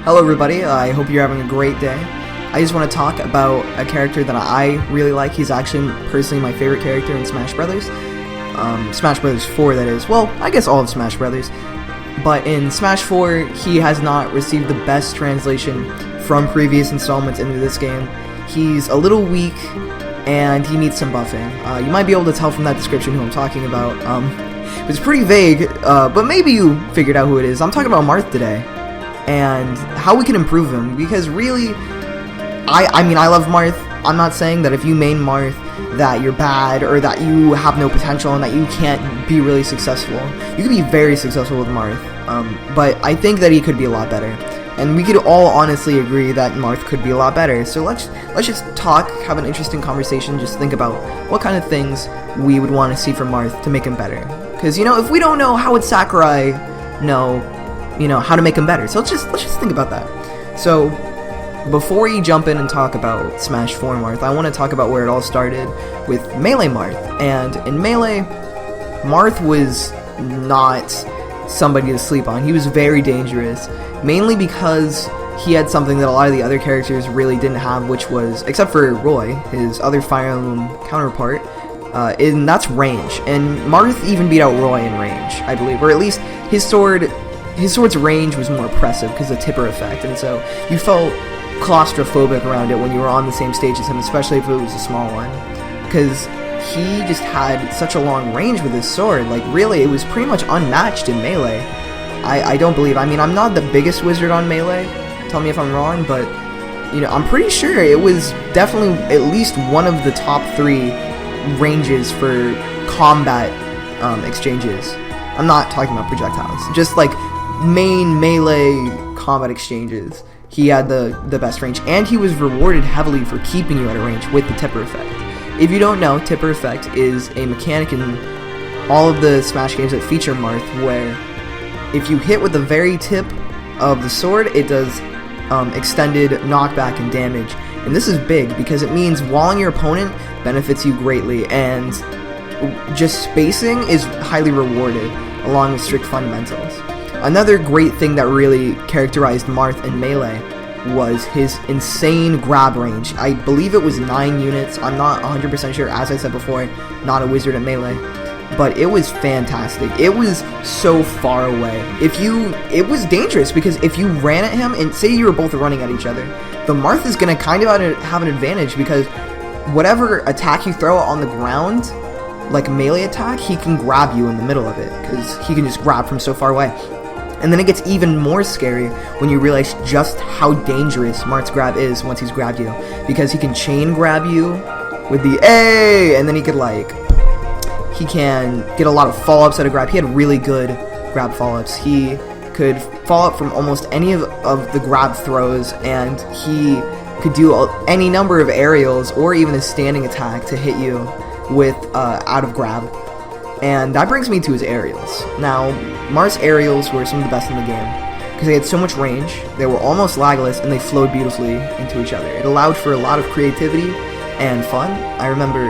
Hello everybody, I hope you're having a great day. I just want to talk about a character that I really like. He's actually personally my favorite character in Smash Brothers. Smash Brothers 4, that is. Well, I guess all of Smash Brothers. But in Smash 4, he has not received the best translation from previous installments into this game. He's a little weak, and he needs some buffing. You might be able to tell from that description who I'm talking about. It was pretty vague, but maybe you figured out who it is. I'm talking about Marth today, and how we can improve him, because really, I mean, I love Marth. I'm not saying that if you main Marth that you're bad, or that you have no potential, and that you can't be really successful. You can be very successful with Marth, but I think that he could be a lot better. And we could all honestly agree that Marth could be a lot better. So let's just talk, have an interesting conversation, just think about what kind of things we would want to see from Marth to make him better. Because, you know, if we don't know, how would Sakurai know, you know, how to make him better? So let's just think about that. So before you jump in and talk about Smash 4 Marth, I want to talk about where it all started with Melee Marth. And in Melee, Marth was not somebody to sleep on. He was very dangerous, mainly because he had something that a lot of the other characters really didn't have, which was, except for Roy, his other Fire Emblem counterpart, and that's range. And Marth even beat out Roy in range, I believe, or at least his sword's range was more oppressive because of the tipper effect, and so you felt claustrophobic around it when you were on the same stage as him, especially if it was a small one, because he just had such a long range with his sword. Like, really, it was pretty much unmatched in Melee. I don't believe, I mean, I'm not the biggest wizard on Melee, tell me if I'm wrong, but, you know, I'm pretty sure it was definitely at least one of the top 3 ranges for combat exchanges. I'm not talking about projectiles, just like main Melee combat exchanges. He had the best range, and he was rewarded heavily for keeping you at a range with the tipper effect. If you don't know, tipper effect is a mechanic in all of the Smash games that feature Marth, where if you hit with the very tip of the sword, it does extended knockback and damage. And this is big because it means walling your opponent benefits you greatly, and just spacing is highly rewarded along with strict fundamentals. Another great thing that really characterized Marth in Melee was his insane grab range. I believe it was 9 units. I'm not 100% sure, as I said before, not a wizard at Melee. But it was fantastic. It was so far away. It was dangerous, because if you ran at him, and say you were both running at each other, the Marth is going to kind of have an advantage, because whatever attack you throw on the ground, like melee attack, he can grab you in the middle of it, because he can just grab from so far away. And then it gets even more scary when you realize just how dangerous Marth's grab is once he's grabbed you, because he can chain grab you with the A, and then he can get a lot of follow-ups out of grab. He had really good grab follow-ups. He could follow up from almost any of the grab throws, and he could do any number of aerials or even a standing attack to hit you with out of grab. And that brings me to his aerials. Now, Marth's aerials were some of the best in the game, because they had so much range, they were almost lagless, and they flowed beautifully into each other. It allowed for a lot of creativity and fun. I remember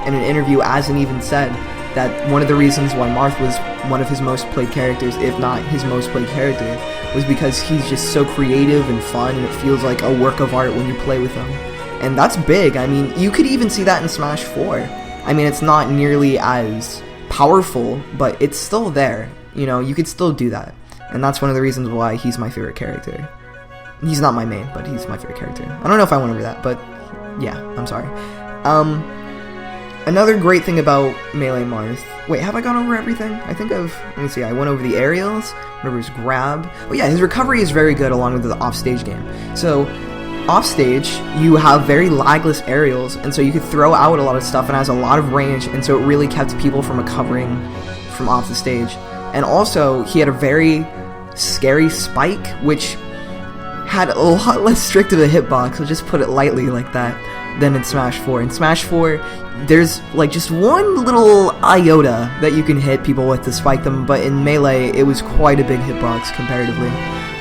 in an interview, Asin even said that one of the reasons why Marth was one of his most played characters, if not his most played character, was because he's just so creative and fun, and it feels like a work of art when you play with him. And that's big. I mean, you could even see that in Smash 4. I mean, it's not nearly as powerful, but it's still there. You know, you could still do that. And that's one of the reasons why he's my favorite character. He's not my main, but he's my favorite character. I don't know if I went over that, but yeah, I'm sorry. Another great thing about Melee Marth... Wait, have I gone over everything? I think let me see, I went over the aerials, went over his grab. Oh yeah, his recovery is very good along with the offstage game. So, offstage, you have very lagless aerials, and so you could throw out a lot of stuff, and has a lot of range, and so it really kept people from recovering from off the stage. And also, he had a very scary spike, which had a lot less strict of a hitbox, so just put it lightly like that, than in Smash 4. In Smash 4, there's like just one little iota that you can hit people with to spike them, but in Melee, it was quite a big hitbox comparatively.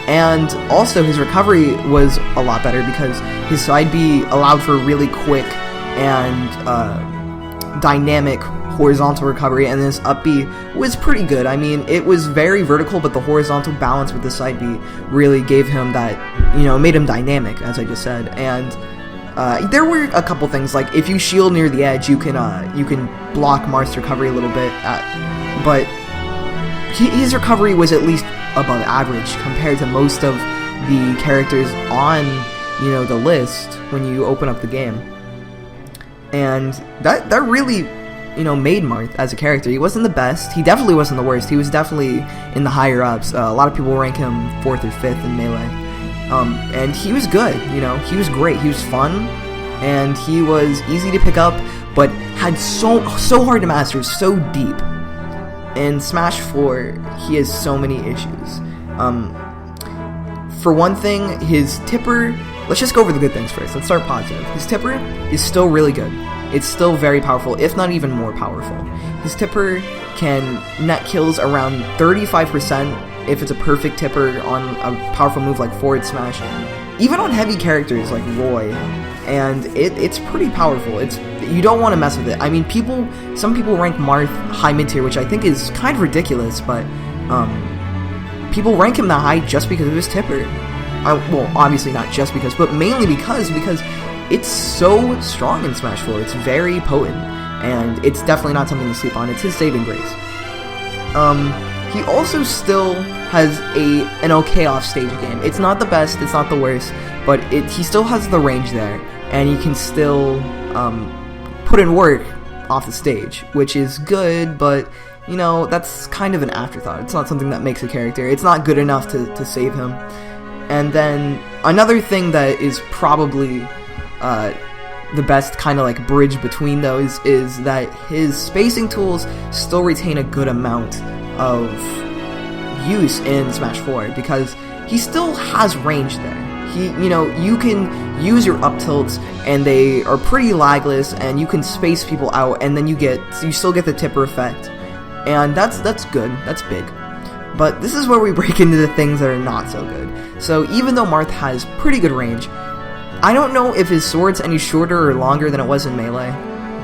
And also, his recovery was a lot better, because his side B allowed for really quick and dynamic horizontal recovery, and this up B was pretty good. I mean, it was very vertical, but the horizontal balance with the side B really gave him that, made him dynamic, as I just said. And there were a couple things, like if you shield near the edge, you can block Marth's recovery a little bit, but his recovery was at least above average compared to most of the characters on, the list when you open up the game. And that really, made Marth as a character. He wasn't the best. He definitely wasn't the worst. He was definitely in the higher ups. A lot of people rank him 4th or 5th in Melee. And he was good, he was great. He was fun, and he was easy to pick up, but had so hard to master, so deep. In Smash 4, he has so many issues. For one thing, his tipper... Let's just go over the good things first. Let's start positive. His tipper is still really good. It's still very powerful, if not even more powerful. His tipper can net kills around 35% if it's a perfect tipper on a powerful move like forward smash. Even on heavy characters like Roy. And it's pretty powerful. You don't want to mess with it. I mean, some people rank Marth high mid tier, which I think is kind of ridiculous, but people rank him that high just because of his tipper. Well, obviously not just because, but mainly because it's so strong in Smash 4. It's very potent, and it's definitely not something to sleep on. It's his saving grace. He also still has an okay off-stage game. It's not the best, it's not the worst, but he still has the range there, and he can still put in work off the stage, which is good, but, that's kind of an afterthought. It's not something that makes a character. It's not good enough to save him. And then another thing that is probably the best kind of like bridge between those is that his spacing tools still retain a good amount of use in Smash 4 because he still has range there. You can use your up tilts and they are pretty lagless, and you can space people out, and then you still get the tipper effect, and that's good. That's big. But this is where we break into the things that are not so good. So even though Marth has pretty good range, I don't know if his sword's any shorter or longer than it was in Melee,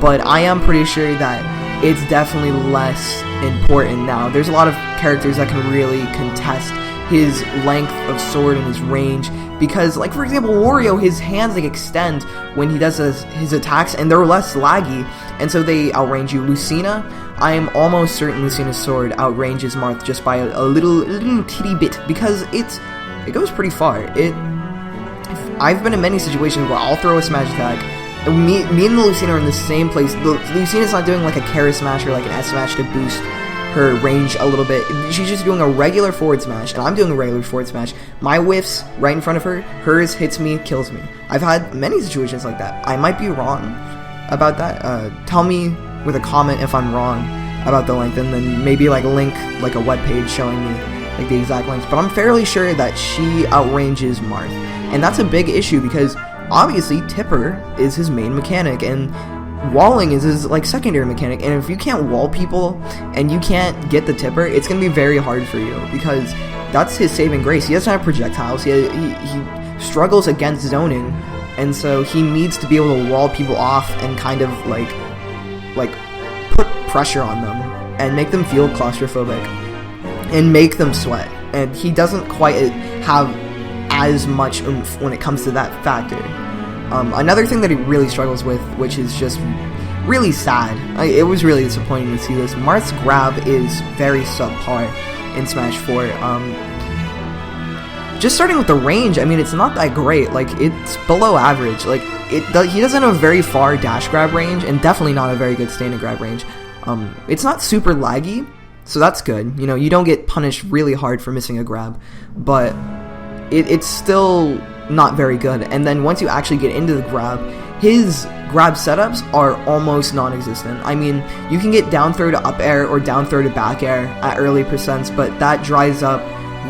but I am pretty sure that it's definitely less important now. There's a lot of characters that can really contest his length of sword and his range, because, like, for example, Wario, his hands extend when he does his attacks, and they're less laggy, and so they outrange you. Lucina, I am almost certain Lucina's sword outranges Marth just by a little titty bit, because it goes pretty far. I've been in many situations where I'll throw a smash attack, and me and the Lucina are in the same place. Lucina's not doing like a Kara smash or like an S smash to boost her range a little bit. She's just doing a regular forward smash, and I'm doing a regular forward smash. My whiff's right in front of her, hers hits me, kills me. I've had many situations like that. I might be wrong about that. Tell me with a comment if I'm wrong about the length, and then maybe link a webpage showing me the exact length. But I'm fairly sure that she outranges Marth, and that's a big issue because obviously tipper is his main mechanic, and walling is his secondary mechanic, and if you can't wall people and you can't get the tipper, it's gonna be very hard for you because that's his saving grace. He doesn't have projectiles. He struggles against zoning, and so he needs to be able to wall people off and kind of put pressure on them and make them feel claustrophobic and make them sweat. And he doesn't quite have as much oomph when it comes to that factor. Another thing that he really struggles with, which is just really sad, it was really disappointing to see this, Marth's grab is very subpar in Smash 4. Just starting with the range, I mean, it's not that great. It's below average. He doesn't have a very far dash grab range, and definitely not a very good standing grab range. It's not super laggy, so that's good. You don't get punished really hard for missing a grab, but it's still not very good. And then once you actually get into the grab, his grab setups are almost non-existent. I mean, you can get down throw to up air or down throw to back air at early percents, but that dries up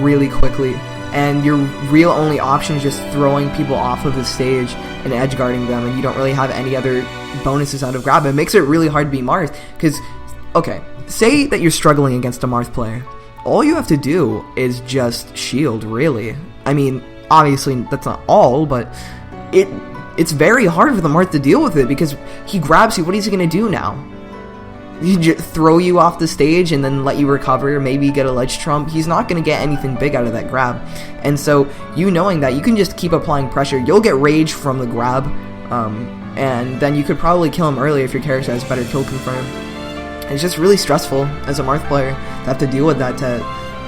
really quickly, and your real only option is just throwing people off of the stage and edge guarding them, and you don't really have any other bonuses out of grab. It makes it really hard to beat Marth, because, okay, say that you're struggling against a Marth player. All you have to do is just shield, really. I mean, obviously that's not all, but it's very hard for the Marth to deal with it because he grabs you. What is he going to do now? throw you off the stage and then let you recover, maybe get a ledge trump. He's not going to get anything big out of that grab. And so, you knowing that, you can just keep applying pressure. You'll get rage from the grab, and then you could probably kill him early if your character has better kill confirm. It's just really stressful as a Marth player to have to deal with that, to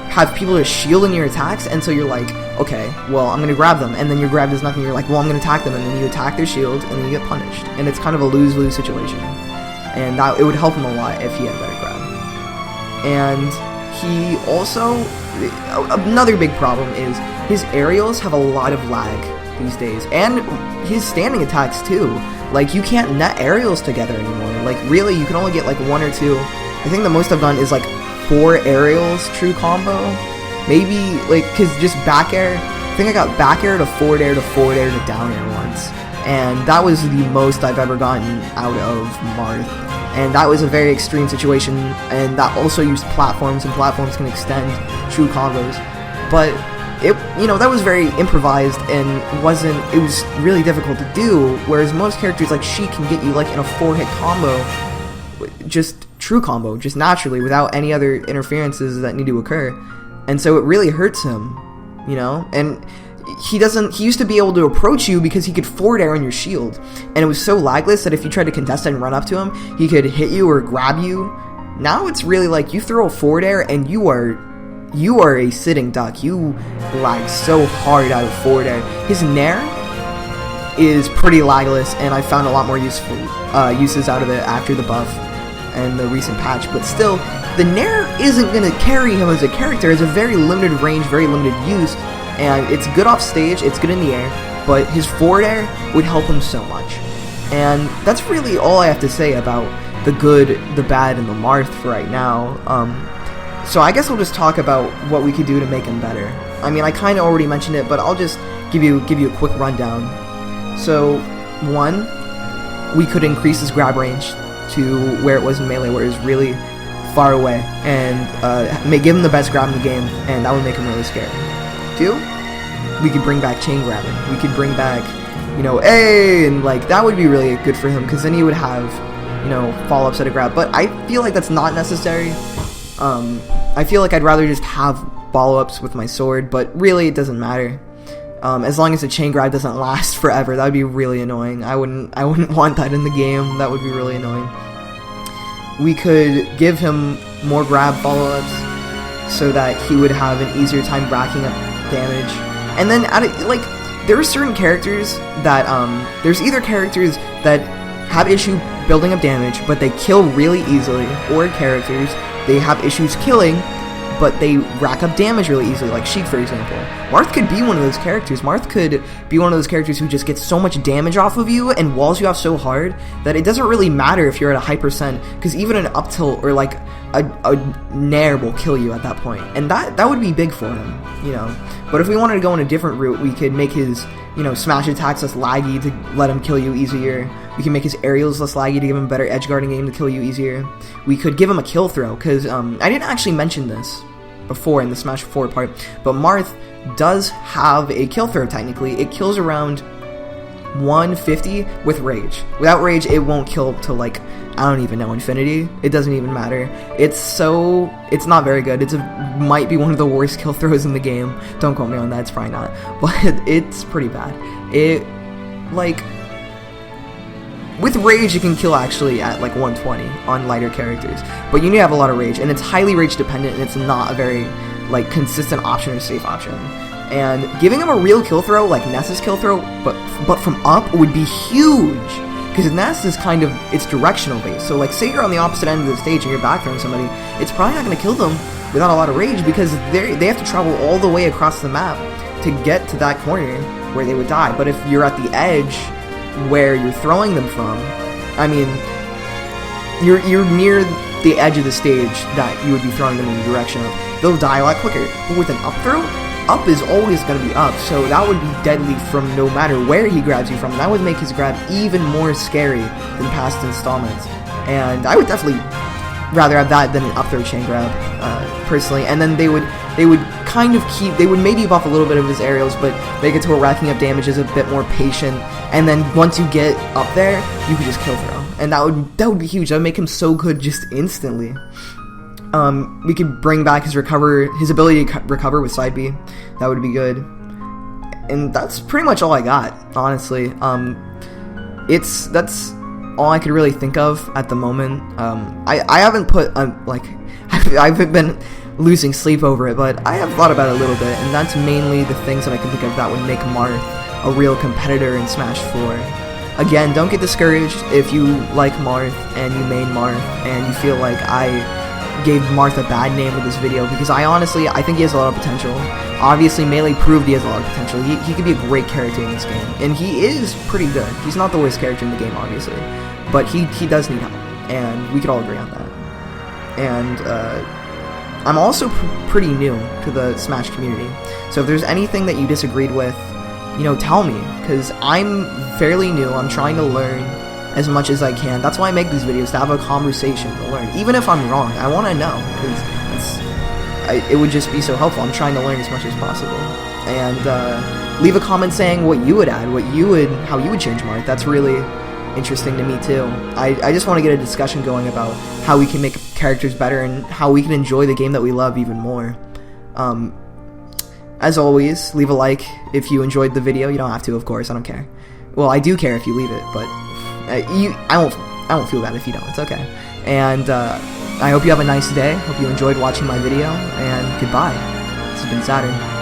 have people just shielding your attacks, and so you're like, okay, well, I'm going to grab them, and then your grab does nothing. You're like, well, I'm going to attack them, and then you attack their shield, and then you get punished. And it's kind of a lose-lose situation. And that, it would help him a lot if he had a better grab. And he also, another big problem is his aerials have a lot of lag these days, and his standing attacks too. Like, you can't net aerials together anymore. Like, really, you can only get like 1 or 2. I think the most I've done is like 4 aerials true combo. Maybe, like, cause just back air, I think I got back air to forward air to forward air to down air once. And that was the most I've ever gotten out of Marth. And that was a very extreme situation, and that also used platforms, and platforms can extend true combos. But it, that was very improvised, and it was really difficult to do, whereas most characters like she can get you like in a 4-hit combo, just true combo, just naturally, without any other interferences that need to occur. And so it really hurts him, and he used to be able to approach you because he could forward air on your shield, and it was so lagless that if you tried to contest it and run up to him, he could hit you or grab you. Now it's really like you throw a forward air and you are a sitting duck. You lag so hard out of forward air. His nair is pretty lagless, and I found a lot more uses out of it after the buff and the recent patch, but still, the nair isn't going to carry him as a character. It's a very limited range, very limited use, and it's good off stage, it's good in the air, but his forward air would help him so much. And that's really all I have to say about the good, the bad, and the Marth for right now. So I guess we'll just talk about what we could do to make him better. I mean, I kind of already mentioned it, but I'll just give you a quick rundown. So, 1, we could increase his grab range to where it was in Melee, where it was really far away, and give him the best grab in the game, and that would make him really scary. 2, we could bring back chain grabbing. We could bring back, and like that would be really good for him, because then he would have, follow-ups at a grab. But I feel like that's not necessary. I feel like I'd rather just have follow-ups with my sword, but really it doesn't matter. As long as the chain grab doesn't last forever, that would be really annoying. I wouldn't want that in the game. That would be really annoying. We could give him more grab follow-ups so that he would have an easier time racking up damage. And then there are certain characters that there's either characters that have issue building up damage but they kill really easily, or characters they have issues killing but they rack up damage really easily, like Sheik, for example. Marth could be one of those characters. Marth could be one of those characters who just gets so much damage off of you and walls you off so hard that it doesn't really matter if you're at a high percent, because even an up tilt or like a nair will kill you at that point, and that would be big for him, But if we wanted to go in a different route, we could make his, smash attacks less laggy to let him kill you easier. We can make his aerials less laggy to give him a better edge guarding game to kill you easier. We could give him a kill throw, because I didn't actually mention this before in the Smash 4 part, but Marth does have a kill throw technically. It kills around 150 with rage. Without rage, it won't kill till like, I don't even know, infinity. It doesn't even matter. It's not very good. Might be one of the worst kill throws in the game. Don't quote me on that, it's probably not. But it's pretty bad. With rage, you can kill actually at like 120 on lighter characters. But you need to have a lot of rage, and it's highly rage dependent, and it's not a very like consistent option or safe option. And giving him a real kill throw, like Ness's kill throw, but from up would be huge. Because Ness is kind of, it's directional based. So like say you're on the opposite end of the stage and you're back throwing somebody, it's probably not going to kill them without a lot of rage, because they have to travel all the way across the map to get to that corner where they would die. But if you're at the edge where you're throwing them from, I mean, you're near the edge of the stage that you would be throwing them in the direction of, they'll die a lot quicker. But with an up throw, up is always going to be up, so that would be deadly from no matter where he grabs you from. That would make his grab even more scary than past installments. And I would definitely rather have that than an up throw chain grab, personally. And then they would kind of they would maybe buff a little bit of his aerials, but make it to where racking up damage is a bit more patient. And then once you get up there, you could just kill throw. and that would be huge. That would make him so good just instantly. We could bring back his ability to recover with side B. That would be good. And that's pretty much all I got, honestly. That's all I could really think of at the moment. I haven't put I've been losing sleep over it, but I have thought about it a little bit, and that's mainly the things that I can think of that would make Marth a real competitor in Smash 4. Again, don't get discouraged if you like Marth and you main Marth and you feel like I gave Marth a bad name with this video, because I think he has a lot of potential. Obviously, Melee proved he has a lot of potential. He could be a great character in this game, and he is pretty good. He's not the worst character in the game, obviously, but he does need help, and we could all agree on that. And I'm also pretty new to the Smash community, so if there's anything that you disagreed with, tell me, because I'm fairly new. I'm trying to learn as much as I can. That's why I make these videos, to have a conversation, to learn. Even if I'm wrong, I want to know, because it would just be so helpful. I'm trying to learn as much as possible. And leave a comment saying what you would add, how you would change Marth. That's really interesting to me too. I just want to get a discussion going about how we can make characters better and how we can enjoy the game that we love even more. As always, leave a like if you enjoyed the video. You don't have to, of course. I don't care. Well, I do care if you leave it, but I won't feel bad if you don't. It's okay. And I hope you have a nice day. Hope you enjoyed watching my video, and goodbye. This has been Saturn.